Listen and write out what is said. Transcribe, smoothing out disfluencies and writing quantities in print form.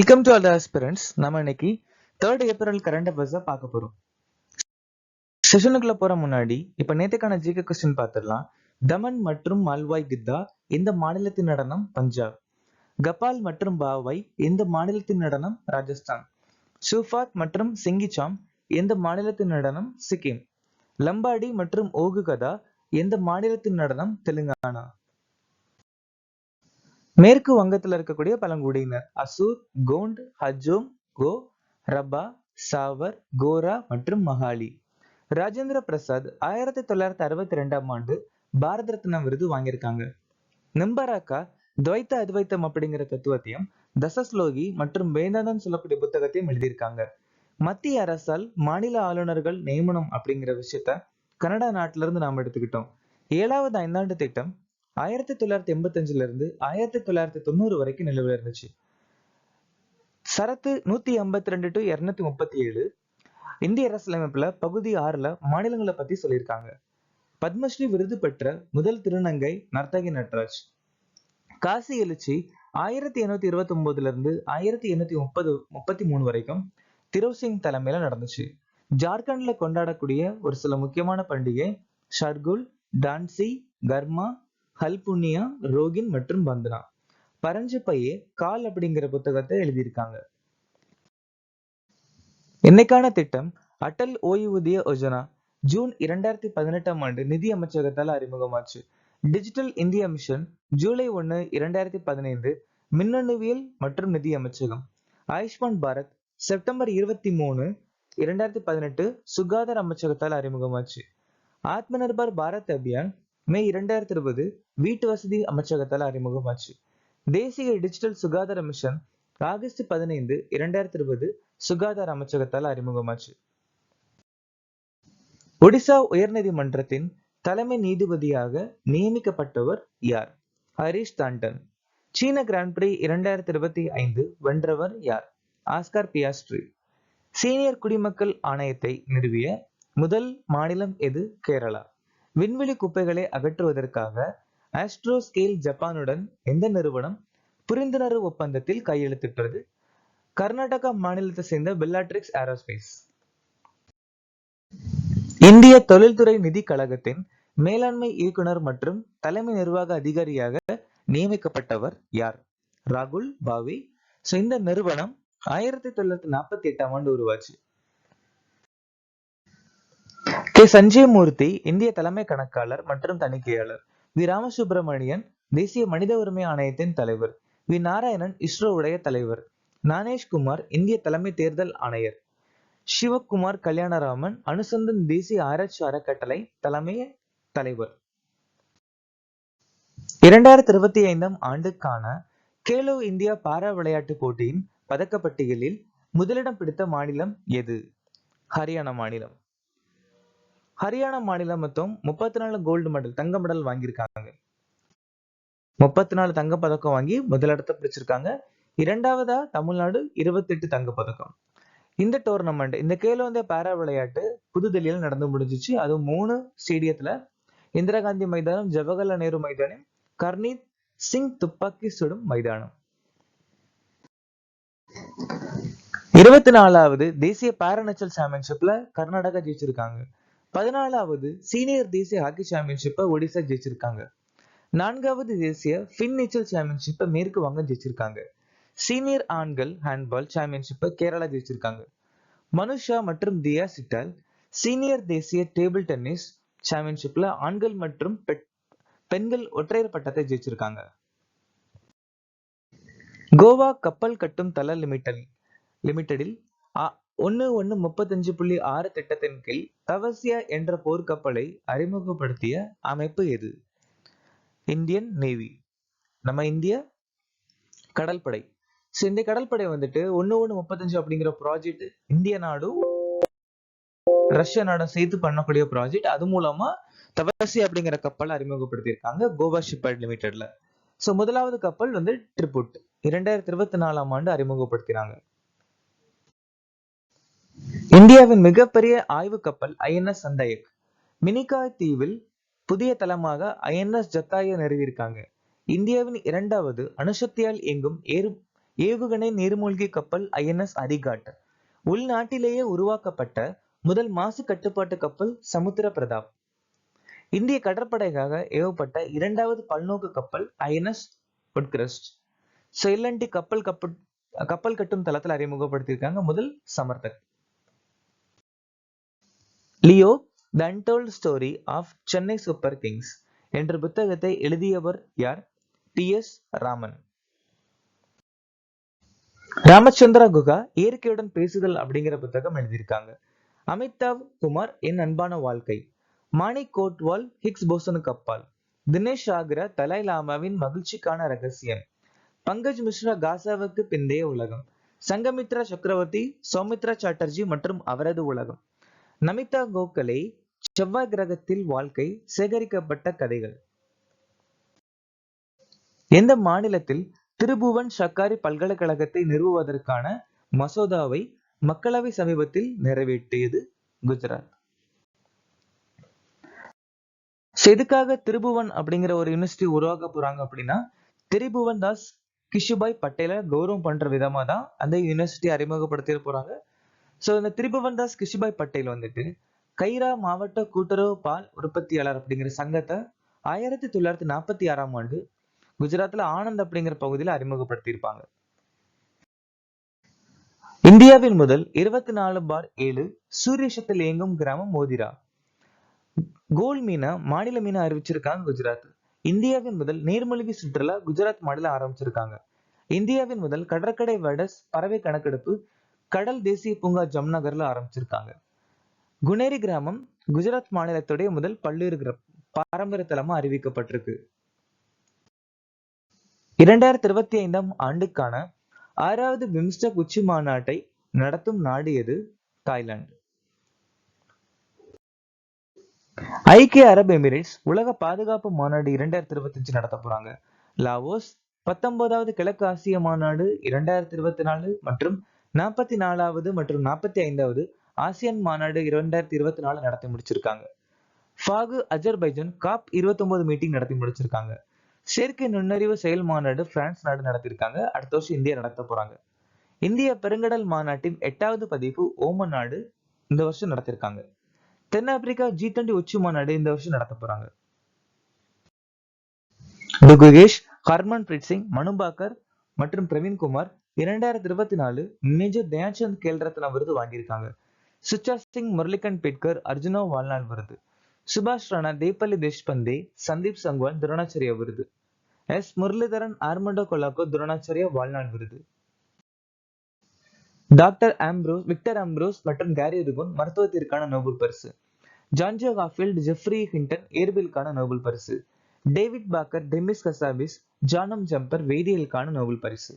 Welcome to all the aspirants. நம்ம இன்னைக்கு 3rd April current affairs பார்க்க போறோம். செஷனுக்குள்ள போற முன்னாடி இப்ப நேத்துக்கான ஜிகே கொஸ்டின் பார்த்துடலாம். தமன் மற்றும் மால்வாய் கித்தா எந்த மாநிலத்தின் நடனம்? பஞ்சாப். கபால் மற்றும் பாவாய் எந்த மாநிலத்தின் நடனம்? ராஜஸ்தான். சூஃபாத் மற்றும் சிங்கிச்சாம் எந்த மாநிலத்தின் நடனம்? சிக்கிம். லம்பாடி மற்றும் ஓகு கதா எந்த மாநிலத்தின் நடனம்? தெலுங்கானா. மேற்கு வங்கத்தில் இருக்கக்கூடிய பழங்குடியினர் அசூர், கோண்ட், ஹஜோம், கோ, ரபா, சாவர், கோரா மற்றும் மகாலி. ராஜேந்திர பிரசாத் 1962ஆம் ஆண்டு பாரத ரத்னா விருது வாங்கியிருக்காங்க. நிம்பராக்கா துவைத்த அத்வைத்தம் அப்படிங்கிற தத்துவத்தையும் தசஸ்லோகி மற்றும் வேதாந்தம் சொல்லக்கூடிய புத்தகத்தையும் எழுதியிருக்காங்க. மத்திய அரசால் மாநில ஆளுநர்கள் நியமனம் அப்படிங்கிற விஷயத்த கனடா நாட்டில இருந்து நாம் எடுத்துக்கிட்டோம். 7வது ஐந்தாண்டு திட்டம் 1985 இருந்து 1990 வரைக்கும் நிலுவையில் இருந்துச்சு. சரத்து 152 to 237 இந்திய அரசியலமைப்புல பகுதி 6ல மாநிலங்களை பத்தி சொல்லியிருக்காங்க. பத்மஸ்ரீ விருது பெற்ற முதல் திருநங்கை நர்த்தகி நட்ராஜ். காசி எழுச்சி 1829 இருந்து 1833 வரைக்கும் திரோசிங் தலைமையில நடந்துச்சு. ஜார்க்கண்ட்ல கொண்டாடக்கூடிய ஒரு சில முக்கியமான பண்டிகை ஷர்குல், டான்சி, கர்மா, ஹல்புனியா, ரோகின் மற்றும் பந்தனா. பரஞ்சு கால் அப்படிங்கிற புத்தகத்தை எழுதியிருக்காங்க. என்னைக்கான திட்டம் அடல் ஓய்வூதிய யோஜனா ஜூன் 2018ஆம் ஆண்டு நிதி அமைச்சகத்தால் அறிமுகமாச்சு. டிஜிட்டல் இந்தியா மிஷன் ஜூலை 1, 2015 மின்னணுவியல் மற்றும் நிதி அமைச்சகம். ஆயுஷ்மான் பாரத் செப்டம்பர் 23, 2018 சுகாதார அமைச்சகத்தால் அறிமுகமாச்சு. ஆத்ம நிர்பர் பாரத் அபியான் மே 2020 வீட்டு வசதி அமைச்சகத்தால் அறிமுகமாச்சு. தேசிய டிஜிட்டல் சுகாதார மிஷன் ஆகஸ்ட் 15, 2020 சுகாதார அமைச்சகத்தால் அறிமுகமாச்சு. ஒடிசா உயர்நீதிமன்றத்தின் தலைமை நீதிபதியாக நியமிக்கப்பட்டவர் யார்? ஹரிஷ் தாண்டன். சீன கிராண்ட் பிரி 2025 வென்றவர் யார்? Oscar Piastri. சீனியர் குடிமக்கள் ஆணையத்தை நிறுவிய முதல் மாநிலம் எது? கேரளா. விண்வெளி குப்பைகளை அகற்றுவதற்காக ஆஸ்ட்ரோஸ்கேல் ஜப்பானுடன் எந்த நிறுவனம் புரிந்துணர்வு ஒப்பந்தத்தில் கையெழுத்திட்டது? கர்நாடகா மாநிலத்தை சேர்ந்த பெல்லாட்ரிக்ஸ் ஏரோஸ்பேஸ். இந்திய தொழில்துறை நிதி கழகத்தின் மேலாண்மை இயக்குனர் மற்றும் தலைமை நிர்வாக அதிகாரியாக நியமிக்கப்பட்டவர் யார்? ராகுல் பாவி. இந்த நிறுவனம் 1948ஆம் ஆண்டு உருவாச்சு. கே. சஞ்சய் மூர்த்தி இந்திய தலைமை கணக்காளர் மற்றும் தணிக்கையாளர். வி. ராமசுப்பிரமணியன் தேசிய மனித உரிமை ஆணையத்தின் தலைவர். வி. நாராயணன் இஸ்ரோவுடைய தலைவர். ஞானேஷ்குமார் இந்திய தலைமை தேர்தல் ஆணையர். சிவகுமார் கல்யாணராமன் அனுசந்தன் தேசிய ஆராய்ச்சி அறக்கட்டளை தலைமை தலைவர். 2025ஆம் ஆண்டுக்கான கேலோ இந்தியா பாரா விளையாட்டு போட்டியின் பதக்கப்பட்டியலில் முதலிடம் பிடித்த மாநிலம் எது? ஹரியானா மாநிலம். ஹரியானா மாநிலம் மொத்தம் 34 கோல்டு மெடல் தங்க மெடல் வாங்கியிருக்காங்க. 34 தங்க பதக்கம் வாங்கி முதலிடத்தை பிடிச்சிருக்காங்க. இரண்டாவதா தமிழ்நாடு 28 தங்க பதக்கம். இந்த டோர்னமெண்ட் இந்த கேலோ இந்தியா பாரா விளையாட்டு புதுதில்லியில் நடந்து முடிஞ்சிச்சு. அது 3 ஸ்டேடியத்துல இந்திரா காந்தி மைதானம், ஜவஹர்லால் நேரு மைதானம், கர்னீத் சிங் துப்பாக்கி சுடும் மைதானம். 24வது தேசிய பாரா நீச்சல் சாம்பியன்ஷிப்ல கர்நாடகா ஜெயிச்சிருக்காங்க. 14வது சீனியர் தேசிய ஹாக்கி சாம்பியன்ஷிப்பை ஒடிசா ஜெயிச்சிருக்காங்க. 4வது தேசிய ஃபின் நீச்சல் சாம்பியன்ஷிப்பை மேற்கு வங்கம் ஜெயிச்சிருக்காங்க. சீனியர் ஆண்கள் ஹேண்ட்பால் சாம்பியன்ஷிப்பை கேரளா ஜெயிச்சிருக்காங்க. மனுஷா மற்றும் தியா சிட்டால் சீனியர் தேசிய டேபிள் டென்னிஸ் சாம்பியன்ஷிப்ல ஆண்கள் மற்றும் பெண்கள் ஒற்றையர் பட்டத்தை ஜெயிச்சிருக்காங்க. கோவா கப்பல் கட்டும் தள லிமிடெடில் 1135.6 திட்டத்தின் கீழ் தவசியா என்ற போர்க்கப்பலை அறிமுகப்படுத்திய அமைப்பு எது? இந்தியன் நேவி, நம்ம இந்திய கடற்படை. இந்த கடற்படை வந்துட்டு 1135 அப்படிங்கிற ப்ராஜெக்ட் இந்திய நாடும் ரஷ்யா நாடும் சேர்த்து பண்ணக்கூடிய ப்ராஜெக்ட். அது மூலமா தவசியா அப்படிங்கிற கப்பலை அறிமுகப்படுத்தியிருக்காங்க கோவா ஷிப்யார்ட் லிமிடெட்ல. முதலாவது கப்பல் வந்து ட்ரிபுட் 2024ஆம் ஆண்டு அறிமுகப்படுத்தினாங்க. இந்தியாவின் மிகப்பெரிய ஆய்வு கப்பல் ஐஎன்எஸ் சந்தயக் மினிகாய் தீவில் புதிய தளமாக ஐஎன்எஸ் ஜத்தாயை நிறுவியிருக்காங்க. இந்தியாவின் 2வது அணுசக்தியால் இயங்கும் ஏவுகணை நீர்மூழ்கி கப்பல் INS அரிகாட். உள்நாட்டிலேயே உருவாக்கப்பட்ட முதல் மாசு கட்டுப்பாட்டு கப்பல் சமுத்திர பிரதாப். இந்திய கடற்படைக்காக ஏவப்பட்ட இரண்டாவது பல்நோக்கு கப்பல் INS உட்கிரஸ்ட். எல்என்டி கப்பல் கட்டும் தளத்தில் அறிமுகப்படுத்தியிருக்காங்க முதல் சமர்த்தக். Leo the untold story of Chennai super kings என்ற புத்தகத்தை எழுதியவர் யார்? TS ராமன். ராமச்சந்திரா குகா இயற்கையுடன் பேசுதல் அப்படிங்கிற புத்தகம் எழுதியிருக்காங்க. அமிதாவ் குமார் என் அன்பான வாழ்க்கை. மாணிக் கோட்வால் ஹிக்ஸ் போசனுக்கு அப்பால். தினேஷ் ஆக்ரா தலாய் லாமாவின் மகிழ்ச்சிக்கான ரகசியம். பங்கஜ் மிஸ்ரா காசாவுக்கு பிந்தைய உலகம். சங்கமித்ரா சக்கரவர்த்தி சௌமித்ரா சாட்டர்ஜி மற்றும் அவரது உலகம். நமிதா கோகலே செவ்வாய் கிரகத்தில் வாழ்க்கை சேகரிக்கப்பட்ட கதைகள். எந்த மாநிலத்தில் திருபுவன் ஷக்காரி பல்கலைக்கழகத்தை நிறுவுவதற்கான மசோதாவை மக்களவை சமீபத்தில் நிறைவேற்றியது? குஜராத். எதுக்காக திருபுவன் அப்படிங்கிற ஒரு யூனிவர்சிட்டி உருவாக்க போறாங்க அப்படின்னா, திரிபுவன் தாஸ் கிஷுபாய் பட்டேலை கௌரவம் பண்ற விதமா தான் அந்த யூனிவர்சிட்டி அறிமுகப்படுத்த போறாங்க. இந்த திரிபுவன் தாஸ் கிஷுபாய் பட்டேல் வந்துட்டு கைரா மாவட்ட கூட்டுறவு பால் உற்பத்தியாளர் அப்படிங்கிற சங்கத்தை 1946ஆம் ஆண்டு குஜராத்ல ஆனந்த் அப்படிங்கிற பகுதியில் அறிமுகப்படுத்தியிருப்பாங்க. இந்தியாவின் முதல் 24/7 சூரிய சக்தியில் இயங்கும் கிராமம் மோதிரா. கோல் மீனா மாநில மீனா அறிவிச்சிருக்காங்க குஜராத். இந்தியாவின் முதல் நீர்மூழ்கி சுற்றுலா குஜராத் மாநிலம் ஆரம்பிச்சிருக்காங்க. இந்தியாவின் முதல் கடற்கரை வைடஸ் பறவை கணக்கெடுப்பு கடல் தேசிய பூங்கா ஜம்நகர்ல ஆரம்பிச்சிருக்காங்க. குனேரி கிராமம் குஜராத் மாநிலத்துடைய முதல் பல்லுயிர் பாரம்பரிய தலமா அறிவிக்கப்பட்டிருக்கு. 2025ஆம் ஆண்டுக்கான 6வது பிம்ஸ்டெக் உச்சி மாநாட்டை நடத்தும் நாடு எது? தாய்லாந்து. ஐக்கிய அரபு எமிரேட்ஸ் உலக பாதுகாப்பு மாநாடு 2025 நடத்த போறாங்க. லாவோஸ் 19வது கிழக்கு ஆசிய மாநாடு 2024 மற்றும் 44வது மற்றும் 45வது ஆசியான் மாநாடு 2024 நடத்தி முடிச்சிருக்காங்க. ஃபாகு அஜர்பைஜான் COP29 மீட்டிங் நடத்தி முடிச்சிருக்காங்க. செயற்கை நுண்ணறிவு செயல் மாநாடு பிரான்ஸ் நாடு நடத்திருக்காங்க. அடுத்த வருஷம் இந்தியா நடத்த போறாங்க. இந்திய பெருங்கடல் மாநாட்டின் 8வது பதிப்பு ஓமன் நாடு இந்த வருஷம் நடத்திருக்காங்க. தென்னாப்பிரிக்கா G20 உச்சி மாநாடு இந்த வருஷம் நடத்த போறாங்க. குகேஷ், ஹர்மன்பிரீத் சிங், மனு பாக்கர் மற்றும் பிரவீன்குமார் 2024 மேஜர் தயான்சந்த் கேல் ரத்னா விருது வாங்கியிருக்காங்க. சுச்சா சிங், முரளிகண்ட் பேட்கர் அர்ஜுனா வாழ்நாள் விருது. சுபாஷ் ராணா, தேப்பள்ளி தேஷ்பந்தே, சந்தீப் சங்வான் துரோணாச்சாரியா விருது. முரளிதரன், ஆர்மண்டோ கொலாக்கோ துரோணாச்சாரியா வாழ்நாள் விருது. டாக்டர் விக்டர் ஆம்ப்ரோஸ் மற்றும் கேரி ருகுன் மருத்துவத்திற்கான நோபல் பரிசு. ஜான்ஜோ காஃபீல்ட், ஜெஃப்ரி ஹிண்டன் இயற்பியலுக்கான நோபல் பரிசு. டேவிட் பாக்கர், டெமிஸ் கசாபிஸ், ஜானம் ஜம்பர் வேதியியலுக்கான நோபல் பரிசு.